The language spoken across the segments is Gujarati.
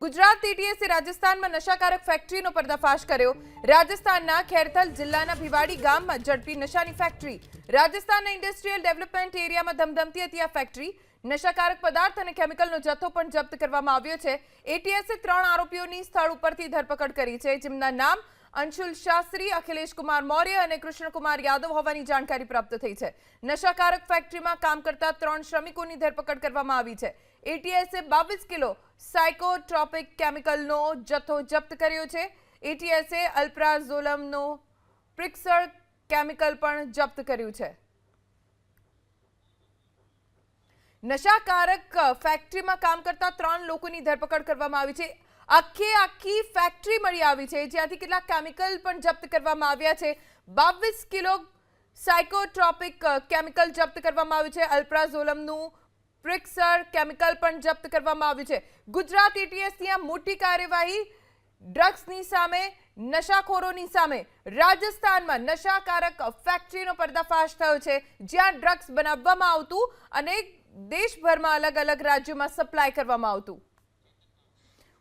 गुजरात एटीएसे રાજસ્થાનમાં નશાકારક ફેક્ટરીનો પર્દાફાશ કર્યો। રાજસ્થાનના ખેરથલ જિલ્લાના ભીવાડી ગામમાં ઝડપી નશાની ફેક્ટરી। રાજસ્થાનના ઇન્ડસ્ટ્રીયલ ડેવલપમેન્ટ એરિયામાં ધમધમતી હતી આ ફેક્ટરી। નશાકારક પદાર્થ અને કેમિકલનો જથ્થો પણ જપ્ત કરવામાં આવ્યો છે। એટીએસે 3 આરોપીઓની સ્થળ ઉપરથી ધરપકડ કરી છે, જેમના નામ અંશુલ શાસ્ત્રી, અખિલેશ કુમાર મૌર્ય અને કૃષ્ણ કુમાર યાદવ હોવાની જાણકારી પ્રાપ્ત થઈ છે। નશાકારક ફેક્ટરીમાં કામ કરતા 3 શ્રમિકોની ધરપકડ કરવામાં આવી છે। એટીએસે 22 કિલો સાયકોટ્રોપિક કેમિકલનો જથ્થો જપ્ત કર્યો છે। એટીએસે અલ્પ્રાઝોલમનો પ્રિક્સર કેમિકલ પણ જપ્ત કર્યું છે। નશાકારક ફેક્ટરીમાં કામ કરતા 3 લોકોની ધરપકડ કરવામાં આવી છે। આખી ફેક્ટરી મળી આવી છે, જ્યાંથી કેટલાક કેમિકલ પણ જપ્ત કરવામાં આવ્યા છે। 22 કિલો સાયકોટ્રોપિક કેમિકલ જપ્ત કરવામાં આવ્યું છે। અલ્પ્રાઝોલમનું પ્રિક્સર કેમિકલ પણ જપ્ત કરવામાં આવ્યું છે। ગુજરાત એટીએસની આ મોટી કાર્યવાહી ડ્રગ્સની સામે, નશાખોરોની સામે રાજસ્થાનમાં નશાકારક ફેક્ટરીનો પર્દાફાશ થયો છે, જ્યાં ડ્રગ્સ બનાવવામાં આવતું અને દેશભરમાં અલગ અલગ રાજ્યોમાં સપ્લાય કરવામાં આવતું।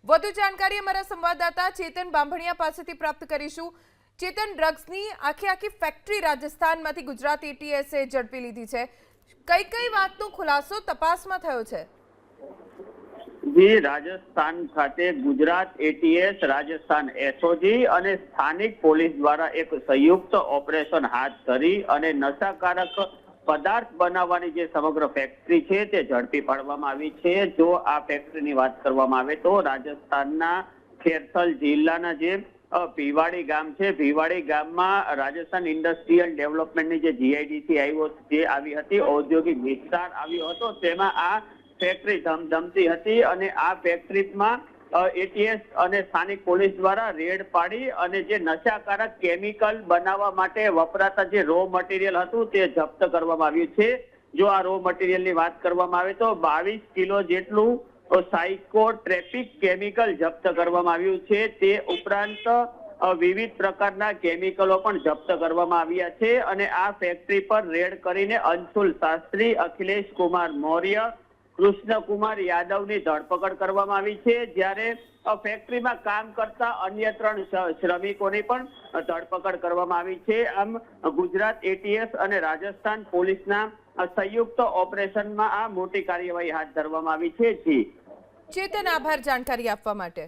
વધુ જાણકારી અમારા સંવાદદાતા ચેતન બાંભણિયા પાસેથી પ્રાપ્ત કરીશું। ચેતન, ડ્રગ્સની આખી ફેક્ટરી રાજસ્થાનમાંથી ગુજરાત એટીએસે ઝડપી લીધી છે। કઈ વાતનો ખુલાસો તપાસમાં થયો છે? જી, રાજસ્થાન ખાતે ગુજરાત એટીએસ, રાજસ્થાન એસઓજી અને સ્થાનિક પોલીસ દ્વારા એક સંયુક્ત ઓપરેશન હાથ ધરી અને નશાકારક પદાર્થ બનાવવાની જે સમગ્ર ફેક્ટરી છે તે ઝડપી પાડવામાં આવી છે। જો આ ફેક્ટરીની વાત કરવામાં આવે તો રાજસ્થાનના ખેરથલ જિલ્લાના જે ભીવાડી ગામ છે, ભીવાડી ગામમાં રાજસ્થાન ઇન્ડસ્ટ્રીયલ ડેવલપમેન્ટની જે જીઆઈડીસી આવી હતી, ઔદ્યોગિક વિસ્તાર આવ્યો હતો, તેમાં આ ફેક્ટરી ધમધમતી હતી અને આ ફેક્ટરીમાં એટીએસ અને સ્થાનિક પોલીસ દ્વારા રેડ પાડી અને જે નશાકારક કેમિકલ બનાવવા માટે વપરાતા જે રો મટીરિયલ હતું તે જપ્ત કરવામાં આવ્યું છે। જો આ રો મટીરિયલની વાત કરવામાં આવે તો 22 કિલો જેટલું સાયકોટ્રોપિક કેમિકલ જપ્ત કરવામાં આવ્યું છે। તે ઉપરાંત વિવિધ પ્રકારના કેમિકલો પણ જપ્ત કરવામાં આવ્યા છે અને આ ફેક્ટરી પર રેડ કરીને અંશુલ શાસ્ત્રી, અખિલેશ કુમાર મૌર્ય, કૃષ્ણ કુમાર યાદવની ધરપકડ કરવામાં આવી છે, જ્યારે ફેક્ટરીમાં કામ કરતા અન્ય 3 શ્રમિકોની પણ ધરપકડ કરવામાં આવી છે। આમ ગુજરાત એટીએસ અને રાજસ્થાન પોલીસના સંયુક્ત ઓપરેશનમાં આ મોટી કાર્યવાહી હાથ ધરવામાં આવી છે। જી ચેતન, આભાર જાણકારી આપવા માટે।